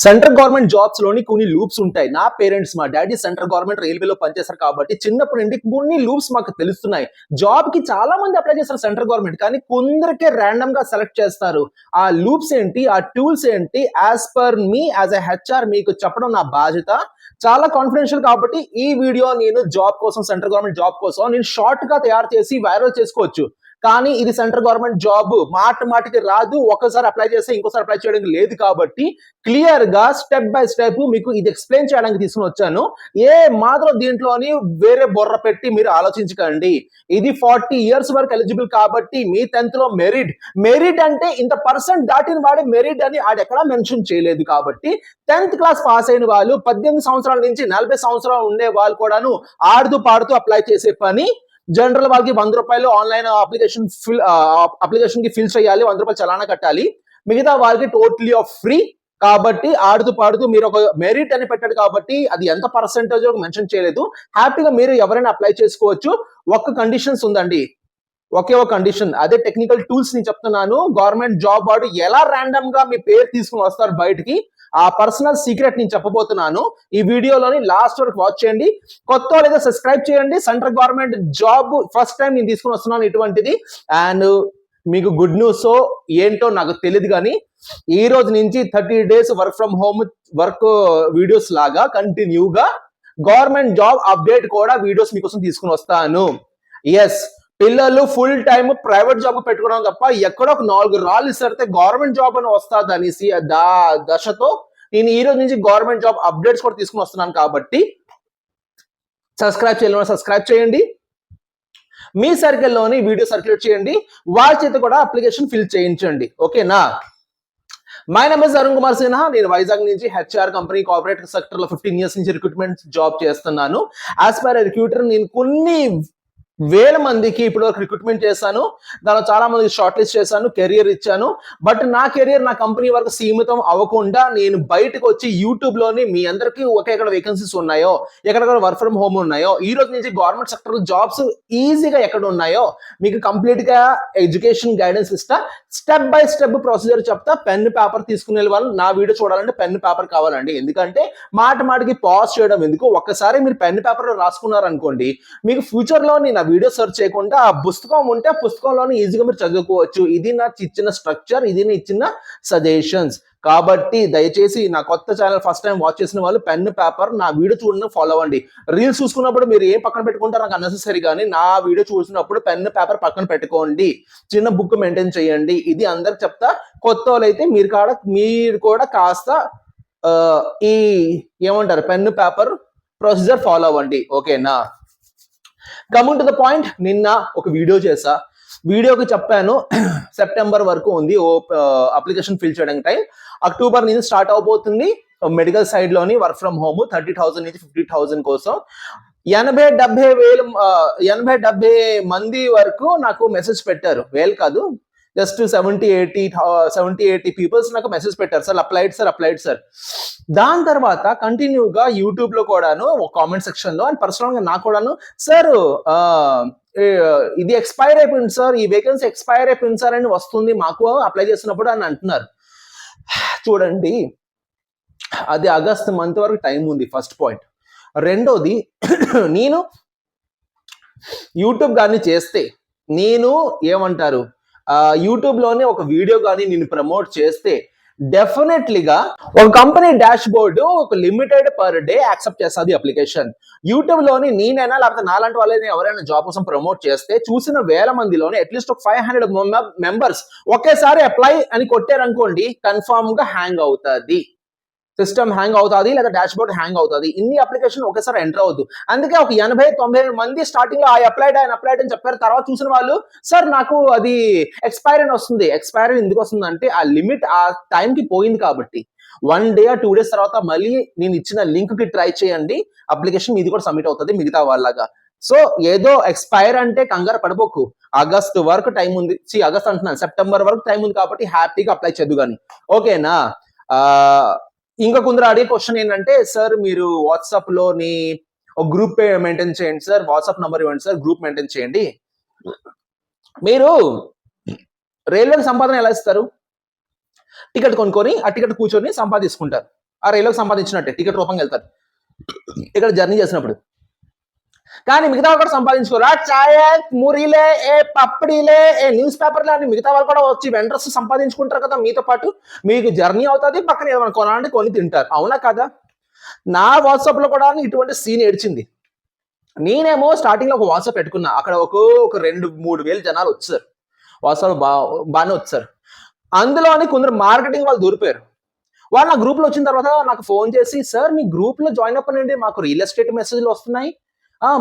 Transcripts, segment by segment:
Central government jobs లోని కొన్ని loops ఉంటాయి. నా పేరెంట్స్, మా డాడీ సెంట్రల్ గవర్నమెంట్ రైల్వేలో పనిచేస్తారు కాబట్టి చిన్నప్పటి నుండి కొన్ని లూప్స్ మాకు తెలుస్తున్నాయి. జాబ్ కి చాలా మంది అప్లై చేస్తారు సెంట్రల్ గవర్నమెంట్, కానీ కొందరికే ర్యాండమ్ గా సెలెక్ట్ చేస్తారు. ఆ లూప్స్ ఏంటి, ఆ టూల్స్ ఏంటి, as per me as a HR మీకు చెప్పడం నా బాధ్యత. చాలా కాన్ఫిడెన్షియల్ కాబట్టి ఈ వీడియో నేను జాబ్ కోసం, సెంట్రల్ గవర్నమెంట్ జాబ్ కోసం నేను షార్ట్ గా తయారు చేసి వైరల్ చేసుకోవచ్చు. కానీ ఇది సెంట్రల్ గవర్నమెంట్ జాబ్, మాటికి రాదు. ఒకసారి అప్లై చేస్తే ఇంకోసారి అప్లై చేయడానికి లేదు కాబట్టి క్లియర్ గా స్టెప్ బై స్టెప్ మీకు ఇది ఎక్స్ప్లెయిన్ చేయడానికి తీసుకుని వచ్చాను. ఏ మాత్రం దీంట్లోని వేరే బొర్ర పెట్టి మీరు ఆలోచించకండి. ఇది 40 years వరకు ఎలిజిబుల్ కాబట్టి మీ 10th లో మెరిట్ అంటే ఇంత పర్సెంట్ దాటిన వాడే మెరిట్ అని ఆడెక్కడా మెన్షన్ చేయలేదు. కాబట్టి 10th క్లాస్ పాస్ అయిన వాళ్ళు 18 సంవత్సరాల నుంచి 40 సంవత్సరాలు ఉండే వాళ్ళు కూడాను ఆడుతూ పాడుతూ అప్లై చేసే పని. జనరల్ వాళ్ళకి 100 రూపాయలు ఆన్లైన్ అప్లికేషన్ కి ఫిల్ చేయాలి, 100 రూపాయలు చలానా కట్టాలి. మిగతా వాళ్ళకి టోటలీ ఆఫ్ ఫ్రీ. కాబట్టి ఆడుతూ పాడుతూ మీరు ఒక మెరిట్ అని పెట్టాడు కాబట్టి అది ఎంత పర్సెంటేజ్ మెన్షన్ చేయలేదు. హ్యాపీగా మీరు ఎవరైనా అప్లై చేసుకోవచ్చు. ఒక్క కండిషన్స్ ఉందండి, ఒకే ఒక కండిషన్, అదే టెక్నికల్ టూల్స్ నేను చెప్తున్నాను. గవర్నమెంట్ జాబ్ వాడు ఎలా ర్యాండమ్ గా మీ పేరు తీసుకుని వస్తారు బయటికి, ఆ పర్సనల్ సీక్రెట్ నేను చెప్పబోతున్నాను. ఈ వీడియోలోని లాస్ట్ వరకు వాచ్ చేయండి. కొత్త లేదా సబ్స్క్రైబ్ చేయండి. Central government job first time నేను తీసుకుని వస్తున్నాను ఇటువంటిది. అండ్ మీకు గుడ్ న్యూస్ ఏంటో నాకు తెలియదు, కానీ ఈ రోజు నుంచి 30 days work from home work videos లాగా కంటిన్యూగా గవర్నమెంట్ జాబ్ అప్డేట్ కూడా వీడియోస్ మీకోసం తీసుకుని వస్తాను. ఎస్, పిల్లలు ఫుల్ టైమ్ ప్రైవేట్ జాబ్ పెట్టుకోవడం తప్ప ఎక్కడో ఒక 4 రాళ్ళు ఇస్తే గవర్నమెంట్ జాబ్ అని వస్తుంది అనేసి దశతో నేను ఈ రోజు నుంచి గవర్నమెంట్ జాబ్ అప్డేట్స్ కూడా తీసుకుని వస్తున్నాను. కాబట్టి సబ్స్క్రైబ్ చేయాలి, సబ్స్క్రైబ్ చేయండి. మీ సర్కిల్లోని వీడియో సర్క్యులేట్ చేయండి, వాళ్ళ చేత కూడా అప్లికేషన్ ఫిల్ చేయించండి. ఓకేనా? My name is Arun Kumar Sinha. నేను వైజాగ్ నుంచి హెచ్ఆర్ కంపెనీ కార్పొరేట్ సెక్టర్ లో 15 years నుంచి రిక్రూట్మెంట్ జాబ్ చేస్తున్నాను. యాజ్ పర్ రిక్రూటర్ నేను కొన్ని వేల మందికి ఇప్పటి వరకు రిక్రూట్మెంట్ చేశాను. దానిలో చాలా మందికి షార్ట్ లిస్ట్ చేశాను, కెరియర్ ఇచ్చాను. బట్ నా కెరియర్ నా కంపెనీ వరకు సీమితం అవ్వకుండా నేను బయటకు వచ్చి యూట్యూబ్ లోని మీ అందరికీ ఎక్కడ వేకెన్సీస్ ఉన్నాయో, ఎక్కడ వర్క్ ఫ్రమ్ హోమ్ ఉన్నాయో, ఈ రోజు నుంచి గవర్నమెంట్ సెక్టర్ జాబ్స్ ఈజీగా ఎక్కడ ఉన్నాయో మీకు కంప్లీట్ గా ఎడ్యుకేషన్ గైడెన్స్ ఇస్తా. స్టెప్ బై స్టెప్ ప్రొసీజర్ చెప్తా. పెన్ పేపర్ తీసుకునే వాళ్ళు నా వీడియో చూడాలంటే పెన్ పేపర్ కావాలండి. ఎందుకంటే మాటికి పాజ్ చేయడం ఎందుకు, ఒక్కసారి మీరు పెన్ పేపర్ లో రాసుకున్నారనుకోండి, మీకు ఫ్యూచర్ లో నేను వీడియో సెర్చ్ చేయకుండా ఆ పుస్తకం ఉంటే ఆ పుస్తకంలోనే ఈజీగా మీరు చదువుకోవచ్చు. ఇది నాకు ఇచ్చిన స్ట్రక్చర్, ఇది నేను ఇచ్చిన సజెషన్స్. కాబట్టి దయచేసి నా కొత్త ఛానల్ ఫస్ట్ టైం వాచ్ చేసిన వాళ్ళు పెన్ పేపర్ నా వీడియో చూడడం ఫాలో అవ్వండి. రీల్స్ చూసుకున్నప్పుడు మీరు ఏం పక్కన పెట్టుకుంటారు నాకు అన్నెసరీ, కానీ నా వీడియో చూసినప్పుడు పెన్ పేపర్ పక్కన పెట్టుకోండి, చిన్న బుక్ మెయింటైన్ చేయండి. ఇది అందరికి చెప్తా. కొత్త వాళ్ళు అయితే మీరు కూడా కాస్త ఈ ఏమంటారు పెన్ పేపర్ ప్రొసీజర్ ఫాలో అవ్వండి. ఓకేనా? కమింగ్ టు ద పాయింట్, నిన్న ఒక వీడియో చేసా. వీడియోకి చెప్పాను సెప్టెంబర్ వరకు ఉంది అప్లికేషన్ ఫిల్ చేయడానికి టైం. అక్టోబర్ నుంచి స్టార్ట్ అవబోతుంది. మెడికల్ సైడ్ లోని వర్క్ ఫ్రమ్ హోమ్ 30,000 నుంచి 50,000 కోసం 80-70 మంది వరకు నాకు మెసేజ్ పెట్టారు. వేలు కాదు, జస్ట్ 70-80 పీపుల్స్ నాకు మెసేజ్ పెట్టారు, సార్ అప్లైడ్ సార్. దాని తర్వాత కంటిన్యూగా యూట్యూబ్ లో కూడాను ఒక కామెంట్ సెక్షన్ లో అండ్ పర్సనల్ గా నాకు కూడాను, సార్ ఇది ఎక్స్పైర్ అయిపోయింది సార్, ఈ వేకెన్సీ ఎక్స్పైర్ అయిపోయింది సార్ అని వస్తుంది మాకు అప్లై చేసినప్పుడు అని అంటున్నారు. చూడండి, అది ఆగస్ట్ మంత్ వరకు టైం ఉంది, ఫస్ట్ పాయింట్. రెండోది, నేను యూట్యూబ్ కానీ చేస్తే, నేను ఏమంటారు యూట్యూబ్ లోనే ఒక వీడియో కానీ నేను ప్రమోట్ చేస్తే డెఫినెట్లీగా ఒక కంపెనీ డాష్ బోర్డు ఒక లిమిటెడ్ పర్ డే యాక్సెప్ట్ చేస్తుంది అప్లికేషన్. యూట్యూబ్ లోని నేనైనా లేకపోతే నాలాంటి వాళ్ళని ఎవరైనా జాబ్ కోసం ప్రమోట్ చేస్తే చూసిన 1000 మందిలోనే అట్లీస్ట్ ఒక 500 మెంబర్స్ ఒకేసారి అప్లై అని కొట్టారనుకోండి, కన్ఫర్మ్ గా హ్యాంగ్ అవుతుంది, సిస్టమ్ హ్యాంగ్ అవుతుంది లేదా డాష్ బోర్డ్ హ్యాంగ్ అవుతుంది. ఇన్ని అప్లికేషన్ ఒకేసారి ఎంటర్ అవుతుంది. అందుకే ఒక 80-90 మంది స్టార్టింగ్ లో అప్లైడ్ అని చెప్పారు. తర్వాత చూసిన వాళ్ళు, సార్ నాకు అది ఎక్స్పైర్ అని వస్తుంది. ఎక్స్పైర్ ఎందుకు వస్తుంది అంటే ఆ లిమిట్ ఆ టైంకి పోయింది కాబట్టి. 1 day or 2 days తర్వాత మళ్ళీ నేను ఇచ్చిన లింక్ కి ట్రై చేయండి, అప్లికేషన్ ఇది కూడా సబ్మిట్ అవుతుంది మిగతా వాళ్ళగా. సో ఏదో ఎక్స్పైర్ అంటే కంగారు పడిపోకు, ఆగస్ట్ వరకు టైం ఉంది. ఆగస్ట్ అంటున్నాను, సెప్టెంబర్ వరకు టైం ఉంది కాబట్టి హ్యాపీగా అప్లై చేద్దు కానీ. ఓకేనా? ఇంకా కొందరు అడిగే క్వశ్చన్ ఏంటంటే, సార్ మీరు వాట్సాప్ లోని ఒక గ్రూప్ మెయింటైన్ చేయండి సార్, వాట్సాప్ నంబర్ ఇవ్వండి సార్, గ్రూప్ మెయింటైన్ చేయండి. మీరు రైల్వే సంపాదన ఎలా ఇస్తారు? టికెట్ కొనుక్కొని ఆ టికెట్ కూర్చొని సంపాదించుకుంటారు. ఆ రైల్లోకి సంపాదించినట్టే, టికెట్ రూపంగా వెళ్తారు ఇక్కడ జర్నీ చేసినప్పుడు. కానీ మిగతా వాళ్ళు కూడా సంపాదించుకోరు. చాయ్, మురిలే, ఏ పప్పడిలే, ఏ న్యూస్ పేపర్లే అని మిగతా వాళ్ళు కూడా వచ్చి వెండర్స్ సంపాదించుకుంటారు కదా మీతో పాటు. మీకు జర్నీ అవుతుంది, పక్కన ఏమైనా కొనాలంటే కొని తింటారు. అవునా కదా? నా వాట్సాప్ లో కూడా ఇటువంటి సీన్ ఏడ్చింది. నేనేమో స్టార్టింగ్ లో ఒక వాట్సాప్ పెట్టుకున్నా. అక్కడ ఒక 2-3 వేలు జనాలు వచ్చారు. వాట్సాప్ బాగానే వచ్చారు. అందులోని కొందరు మార్కెటింగ్ వాళ్ళు దూరిపోయారు. వాళ్ళు నా గ్రూప్ లో వచ్చిన తర్వాత నాకు ఫోన్ చేసి, సార్ మీ గ్రూప్ లో జాయిన్ అవ్వనండి, మాకు రియల్ ఎస్టేట్ మెసేజ్లు వస్తున్నాయి,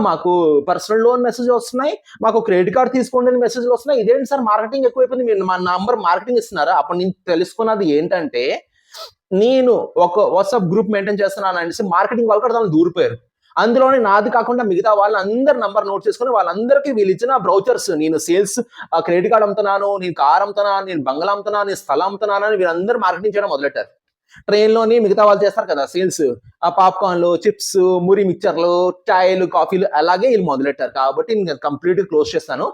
మాకు పర్సనల్ లోన్ మెసేజ్ వస్తున్నాయి, మాకు క్రెడిట్ కార్డ్ తీసుకోండి అని మెసేజ్లు వస్తున్నాయి. ఇదేంటి సార్ మార్కెటింగ్ ఎక్కువైపోయింది, మీరు మా నంబర్ మార్కెటింగ్ ఇస్తున్నారా? అప్పుడు నేను తెలుసుకున్నది ఏంటంటే, నేను ఒక వాట్సాప్ గ్రూప్ మెయింటైన్ చేస్తున్నాను అనేసి మార్కెటింగ్ వాళ్ళు కూడా దాన్ని దూరిపోయారు. అందులోనే నాది కాకుండా మిగతా వాళ్ళందరి నంబర్ నోట్ చేసుకుని వాళ్ళందరికీ వీళ్ళు ఇచ్చిన బ్రౌచర్స్, నేను సేల్స్ క్రెడిట్ కార్డ్ అమ్ముతున్నాను, నేను కార్ అమ్ముతున్నాను, నేను బంగ్లా అమ్ముతున్నాను, నేను స్థలం అమ్ముతున్నాను అని వీళ్ళందరూ మార్కెటింగ్ చేయడం మొదలెట్టారు. ట్రైన్లోని మిగతా వాళ్ళు చేస్తారు కదా సేల్స్, ఆ పాప్కార్న్లు, చిప్స్, మురి మిక్చర్లు, చాయ్లు, కాఫీలు, అలాగే వీళ్ళు మొదలెట్టారు. కాబట్టి నేను కంప్లీట్ క్లోజ్ చేస్తాను.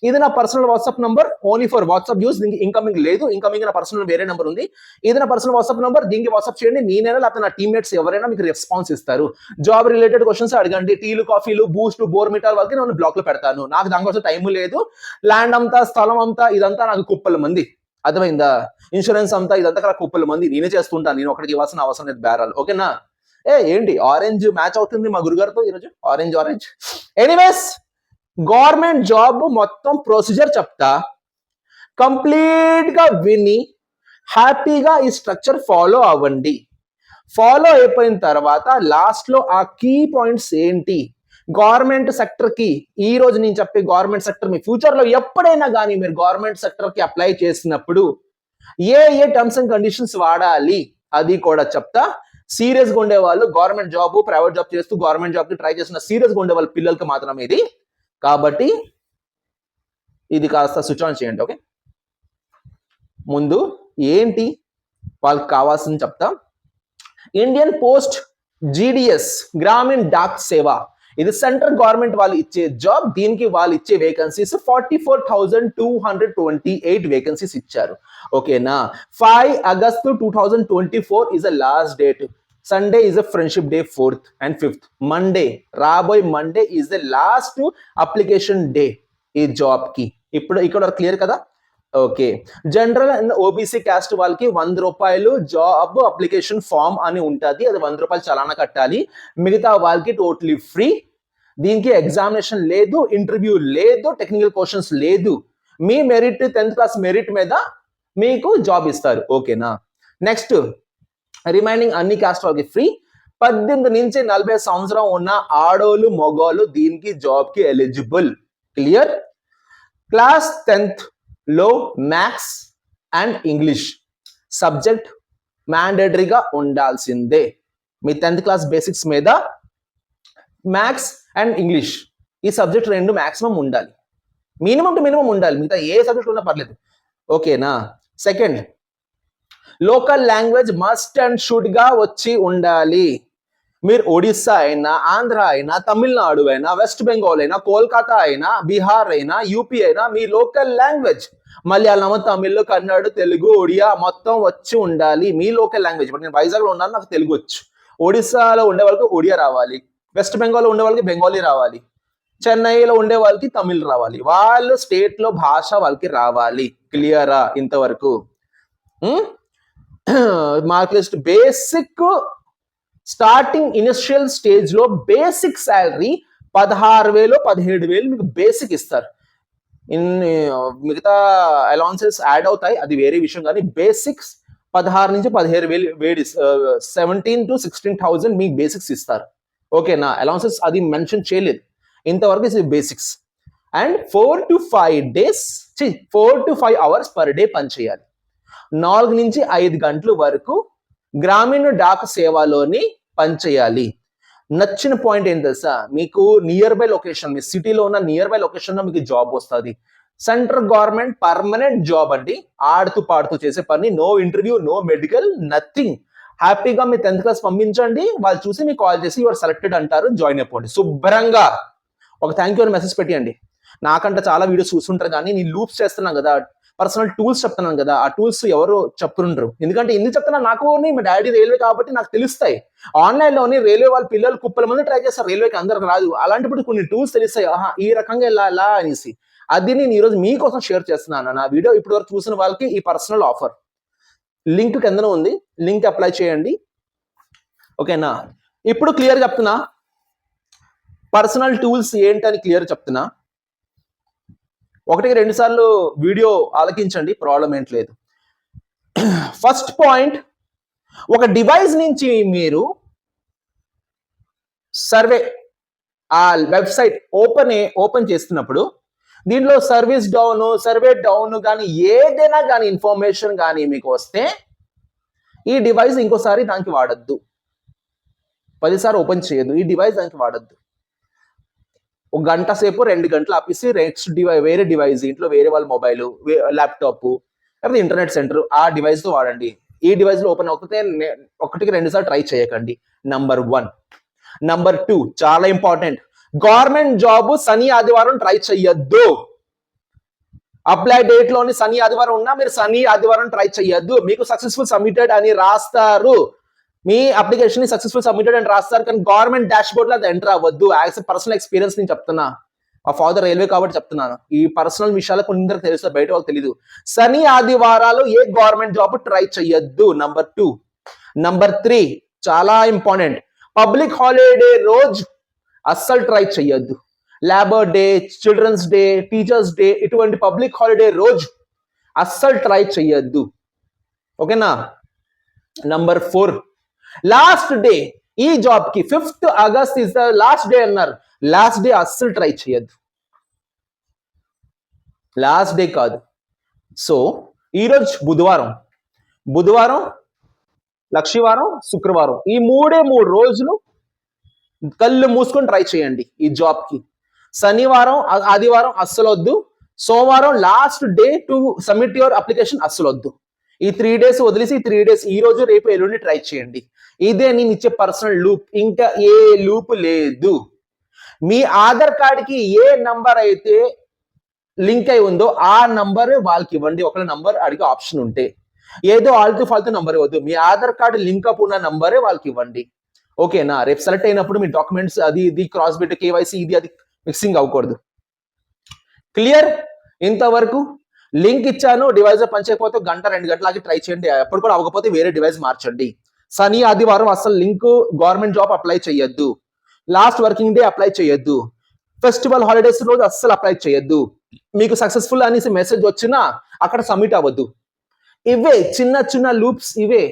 ఇది నా personal WhatsApp number, only for WhatsApp use. దీనికి ఇన్కమింగ్ లేదు. ఇన్కమింగ్ నా పర్సనల్ వేరే నెంబర్ ఉంది. ఇది నా పర్సనల్ వాట్సాప్ నంబర్. దీనికి వాట్సాప్ చేయండి. నేనైనా లేకపోతే నా టీమ్మేట్స్ ఎవరైనా మీకు రెస్పాన్స్ ఇస్తారు. జాబ్ రిలేటెడ్ క్వశ్చన్స్ అడగండి. టీలు, కాఫీలు, బూస్ట్, బోర్మిటాల్ వరకు నేను బ్లాక్ లో పెడతాను. నాకు దానికోసం టైం లేదు. ల్యాండ్ అంతా, స్థలం అంతా, ఇదంతా నాకు కుప్పల మంది. అర్థమైందా? ఇన్సూరెన్స్ అంతా ఇదంతా కూడా కుప్పల మంది. నేనే చేస్తుంటాను. నేను ఒకటికి ఇవ్వాల్సిన అవసరం లేదు బేరాలు. ఓకేనా? ఏంటి ఆరెంజ్ మ్యాచ్ అవుతుంది మా గురుగారితో ఈరోజు? ఆరెంజ్. ఎనీవేస్, గవర్నమెంట్ జాబ్ మొత్తం ప్రొసీజర్ చెప్తా, కంప్లీట్ గా విని హ్యాపీగా ఈ స్ట్రక్చర్ ఫాలో అవ్వండి. ఫాలో అయిపోయిన తర్వాత లాస్ట్ లో ఆ కీ పాయింట్స్ ఏంటి, గవర్నమెంట్ సెక్టర్ కి, ఈ రోజు నేను చెప్పే గవర్నమెంట్ సెక్టర్ మీ ఫ్యూచర్ లో ఎప్పుడైనా కానీ మీరు గవర్నమెంట్ సెక్టర్ కి అప్లై చేసినప్పుడు ఏ టర్మ్స్ అండ్ కండిషన్స్ వాడాలి అది కూడా చెప్తా. సీరియస్ గా ఉండే వాళ్ళు, గవర్నమెంట్ జాబ్, ప్రైవేట్ జాబ్ చేస్తూ గవర్నమెంట్ జాబ్ కి ట్రై చేసిన సీరియస్ గా ఉండే వాళ్ళ పిల్లలకి మాత్రమే ఇది. కాబట్టి ఇది కాస్త స్విచ్ ఆన్ చేయండి. ఓకే, ముందు ఏంటి వాళ్ళకి కావాల్సింది చెప్తా. ఇండియన్ పోస్ట్ జీడిఎస్, గ్రామీణ డాక్ సేవ, ఇది సెంట్రల్ గవర్నమెంట్ వాళ్ళు ఇచ్చే జాబ్. దీనికి వాళ్ళు ఇచ్చే వేకెన్సీస్ 44,228 వేకెన్సీస్ ఇచ్చారు. ఓకేనా? 5 August 2024 is the last date. Sunday is a friendship day, 4th and 5th. Monday, రాబోయే Monday is the last application day ఈ జాబ్ కి. ఇప్పుడు ఇక్కడ క్లియర్ కదా? Okay. General and OBC caste వాళ్ళకి 100 రూపాయలు జాబ్ అప్లికేషన్ ఫామ్ అని ఉంటుంది. అది 100 రూపాయలు చలానా కట్టాలి. మిగతా వాళ్ళకి టోటలీ ఫ్రీ. దీనికి ఎగ్జామినేషన్ లేదు, ఇంటర్వ్యూ లేదు, టెక్నికల్ క్వశ్చన్స్ లేదు. మీ మెరిట్ 10th క్లాస్ మెరిట్ మీద మీకు జాబ్ ఇస్తారు. ఓకేనా? నెక్స్ట్, రిమైనింగ్ అన్ని క్యాస్ట్ వాళ్ళకి ఫ్రీ. 18 నుంచి 40 సంవత్సరం ఉన్న ఆడోళ్ళు, మగోళ్ళు దీనికి జాబ్ కి ఎలిజిబుల్. క్లియర్? క్లాస్ 10th లో మ్యాథ్స్ అండ్ ఇంగ్లీష్ సబ్జెక్ట్ మ్యాండేటరీగా ఉండాల్సిందే. మీ 10th క్లాస్ బేసిక్స్ మీద మ్యాథ్స్ అండ్ ఇంగ్లీష్ ఈ సబ్జెక్ట్ రెండు మాక్సిమం ఉండాలి. మినిమం టు మినిమం ఉండాలి. మిగతా ఏ సబ్జెక్ట్ ఉన్నా పర్లేదు. ఓకేనా? Second, local language must and should గా వచ్చి ఉండాలి. మీరు ఒడిస్సా అయినా, ఆంధ్ర అయినా, తమిళనాడు అయినా, వెస్ట్ బెంగాల్ అయినా, కోల్కతా అయినా, బీహార్ అయినా, యూపీ అయినా, మీ లోకల్ లాంగ్వేజ్ మలయాళం, తమిళ్, కన్నడ, తెలుగు, ఒడియా మొత్తం వచ్చి ఉండాలి. మీ లోకల్ లాంగ్వేజ్. ఇప్పుడు నేను వైజాగ్ లో ఉన్నాను, నాకు తెలుగు వచ్చు. ఒడిస్సాలో ఉండే వాళ్ళకి ఒడియా రావాలి, వెస్ట్ బెంగాల్లో ఉండే వాళ్ళకి బెంగాలీ రావాలి, చెన్నైలో ఉండే వాళ్ళకి తమిళ్ రావాలి, వాళ్ళు స్టేట్ లో భాష వాళ్ళకి రావాలి. క్లియరా ఇంతవరకు? Mark list basic starting initial stage లో బేసిక్ శాలరీ 16,000 17,000 మీకు బేసిక్ ఇస్తారు. మిగతా అలౌన్సెస్ యాడ్ అవుతాయి, అది వేరే విషయం. కానీ బేసిక్స్ 16 నుంచి 17,000 వేడి 17,000 to 16,000 మీకు బేసిక్స్ ఇస్తారు. ఓకేనా? అలౌన్సెస్ అది మెన్షన్ చేయలేదు ఇంతవరకు. Basics. And 4 to 5 days 4 to 5 hours per day పని చేయాలి. 4 నుంచి 5 గంటల వరకు గ్రామీణ డాక్ సేవలోని పని చేయాలి. నచ్చిన పాయింట్ ఏం తెలుసా? మీకు నియర్ బై లొకేషన్, మీ సిటీలో ఉన్న నియర్ బై లొకేషన్ లో మీకు జాబ్ వస్తుంది. సెంట్రల్ గవర్నమెంట్ పర్మనెంట్ జాబ్ అండి. ఆడుతూ పాడుతూ చేసే పని. No interview, no medical, nothing. హ్యాపీగా మీ 10th క్లాస్ పంపించండి, వాళ్ళు చూసి మీకు కాల్ చేసి యువర్ సెలెక్టెడ్ అంటారు, జాయిన్ అయిపోండి శుభ్రంగా. ఒక థ్యాంక్ యూ అని మెసేజ్ పెట్టియండి. నాకంటే చాలా వీడియోస్ చూస్తుంటారు కానీ నేను లూప్స్ చేస్తున్నాను కదా, పర్సనల్ టూల్స్ చెప్తున్నాను కదా, ఆ టూల్స్ ఎవరు చెప్తుండ్రు. ఎందుకంటే ఎందుకు చెప్తున్నా, నాకు మా డాడీ రైల్వే కాబట్టి నాకు తెలుస్తాయి. ఆన్లైన్ లోని రైల్వే వాళ్ళ పిల్లలు కుప్పల మంది ట్రై చేస్తారు, రైల్వేకి అందరికి రాదు. అలాంటప్పుడు కొన్ని టూల్స్ తెలుస్తాయి, ఆహా ఈ రకంగా ఎలా అనేసి. అది నేను ఈరోజు మీకోసం షేర్ చేస్తున్నాను. నా వీడియో ఇప్పటి వరకు చూసిన వాళ్ళకి ఈ పర్సనల్ ఆఫర్ లింక్ కిందన ఉంది, లింక్ అప్లై చేయండి. ఓకేనా, ఇప్పుడు క్లియర్ చెప్తున్నా, పర్సనల్ టూల్స్ ఏంటని క్లియర్ చెప్తున్నా. 1-2 సార్లు వీడియో ఆలకించండి, ప్రాబ్లం ఏంటి లేదు. ఫస్ట్ పాయింట్, ఒక డివైస్ నుంచి మీరు సర్వే ఆ వెబ్సైట్ ఓపెన్ చేస్తున్నప్పుడు దీంట్లో సర్వే డౌన్ కానీ ఏదైనా కానీ ఇన్ఫర్మేషన్ కానీ మీకు వస్తే ఈ డివైస్ ఇంకోసారి దానికి వాడద్దు. 10 సార్లు ఓపెన్ చేయొద్దు, ఈ డివైస్ దానికి వాడద్దు. 1 గంట సేపు 2 గంటలు ఆపేసి నెక్స్ట్ వేరే డివైస్, ఇంట్లో వేరే వాళ్ళ మొబైల్, ల్యాప్టాప్ లేకపోతే ఇంటర్నెట్ సెంటర్, ఆ డివైస్ తో వాడండి. ఈ డివైస్ లో ఓపెన్ అవుతుంటే 1-2 సార్లు ట్రై చేయకండి. నంబర్ 1. నంబర్ 2 చాలా ఇంపార్టెంట్, గవర్నమెంట్ జాబ్ శని ఆదివారం ట్రై చెయ్యొద్దు. అప్లై డేట్ లోని శని ఆదివారం ఉన్నా మీరు శని ఆదివారం ట్రై చెయ్యొద్దు. మీకు సక్సెస్ఫుల్ సబ్మిటెడ్ అని రాస్తారు, మీ అప్లికేషన్ సక్సెస్ఫుల్ సబ్మిటెడ్ అని రాస్తారు, కానీ గవర్నమెంట్ డాష్ బోర్డ్ లో అది ఎంటర్ అవ్వద్దు. యాజ్ పర్సనల్ ఎక్స్పీరియన్స్ నేను చెప్తున్నా, మా ఫాదర్ రైల్వే కాబట్టి చెప్తున్నాను. ఈ పర్సనల్ విషయాలు కొందరికి తెలుసు, బయట వాళ్ళకి తెలియదు. శని ఆదివారాలు ఏ గవర్నమెంట్ జాబ్ ట్రై చెయ్యొద్దు. నంబర్ 2. నంబర్ 3 చాలా ఇంపార్టెంట్, పబ్లిక్ హాలిడే రోజు అస్సలు ట్రై చెయ్యొద్దు. Labour day, children's day, teachers day, ఇటువంటి పబ్లిక్ హాలిడే రోజు అస్సలు ట్రై చెయ్యొద్దు. ఓకేనా. నంబర్ 4, లాస్ట్ డే ఈ జాబ్ కి 5th August is the last day అన్నారు. లాస్ట్ డే అస్సలు ట్రై చేయొద్దు, లాస్ట్ డే కాదు. సో ఈరోజు బుధవారం, లక్షవారం, శుక్రవారం, ఈ 3 రోజులు కళ్ళు మూసుకొని ట్రై చేయండి ఈ జాబ్ కి. శనివారం ఆదివారం అస్సలు వద్దు, సోమవారం last day to submit your application అస్సలు వద్దు. ఈ 3 days వదిలేసి ఈ 3 days ఈ రోజు రేపు ఎల్లుండి ట్రై చేయండి. ఇదే నేను ఇచ్చే పర్సనల్ లూప్, ఇంకా ఏ లూప్ లేదు. మీ ఆధార్ కార్డుకి ఏ నంబర్ అయితే లింక్ అయి ఉందో ఆ నంబర్ వాళ్ళకి ఇవ్వండి. ఒకళ్ళ నంబర్ అడిగే ఆప్షన్ ఉంటే, ఏదో ఆల్తూ ఫాల్తూ నంబర్ ఇవ్వద్దు, మీ ఆధార్ కార్డు లింక్ అప్ ఉన్న నంబరే వాళ్ళకి ఇవ్వండి. ఓకేనా. రేపు సెలెక్ట్ అయినప్పుడు మీ డాక్యుమెంట్స్ అది ఇది క్రాస్ బిట్ కేవైసీ ఇది అది మిక్సింగ్ అవ్వకూడదు. క్లియర్. ఇంతవరకు లింక్ ఇచ్చాను, డివైస్ పనిచేయకపోతే 1-2 గంటలకి ట్రై చేయండి. ఎప్పుడు కూడా అవ్వకపోతే వేరే డివైస్ మార్చండి. శని ఆదివారం అసలు లింక్ గవర్నమెంట్ జాబ్ అప్లై చేయొద్దు. లాస్ట్ వర్కింగ్ డే అప్లై చేయొద్దు. ఫెస్టివల్ హాలిడేస్ రోజు అస్సలు అప్లై చేయొద్దు. మీకు సక్సెస్ఫుల్ అనేసి మెసేజ్ వచ్చినా అక్కడ సబ్మిట్ అవ్వద్దు. ఇవే చిన్న లూప్స్, ఇవే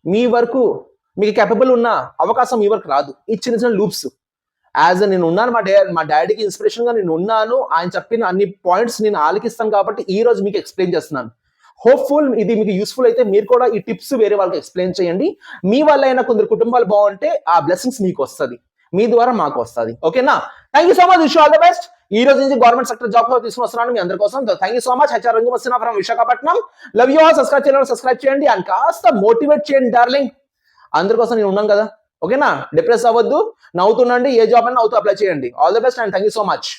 మీ వరకు మీకు కేపబుల్ ఉన్న అవకాశం మీ వరకు రాదు. ఈ చిన్న లూప్స్ యాజ్ నేను ఉన్నాను, మా డాడీకి ఇన్స్పిరేషన్ గా నేను ఉన్నాను. ఆయన చెప్పిన అన్ని పాయింట్స్ నేను ఆలకిస్తాను కాబట్టి ఈ రోజు మీకు ఎక్స్ప్లెయిన్ చేస్తున్నాను. హోప్ఫుల్ ఇది మీకు యూస్ఫుల్ అయితే మీరు కూడా ఈ టిప్స్ వేరే వాళ్ళకి ఎక్స్ప్లెయిన్ చేయండి. మీ వల్ల అయినా కొందరు కుటుంబాలు బాగుంటే ఆ బ్లెస్సింగ్స్ మీకు వస్తుంది, మీ ద్వారా మాకు వస్తుంది. ఓకేనా. Thank you so much, wish all the best. ఈ రోజు నుంచి గవర్నమెంట్ సెక్టర్ జాబ్ తీసుకుని వస్తున్నాను మీ అందరి కోసం. Thank you so much. HR రంగు వస్తున్నా from Visakhapatnam. Love you all. Subscribe చేయండి అండ్ కాస్త మోటివేట్ చేయండి డార్లింగ్. అందరి కోసం నేను ఉన్నాను కదా. ఓకేనా. డిప్రెస్ అవ్వద్దు, నవ్వుతుండండి. ఏ జాబ్ అయినా నవ్వుతూ అప్లై చేయండి. All the best and thank you so much.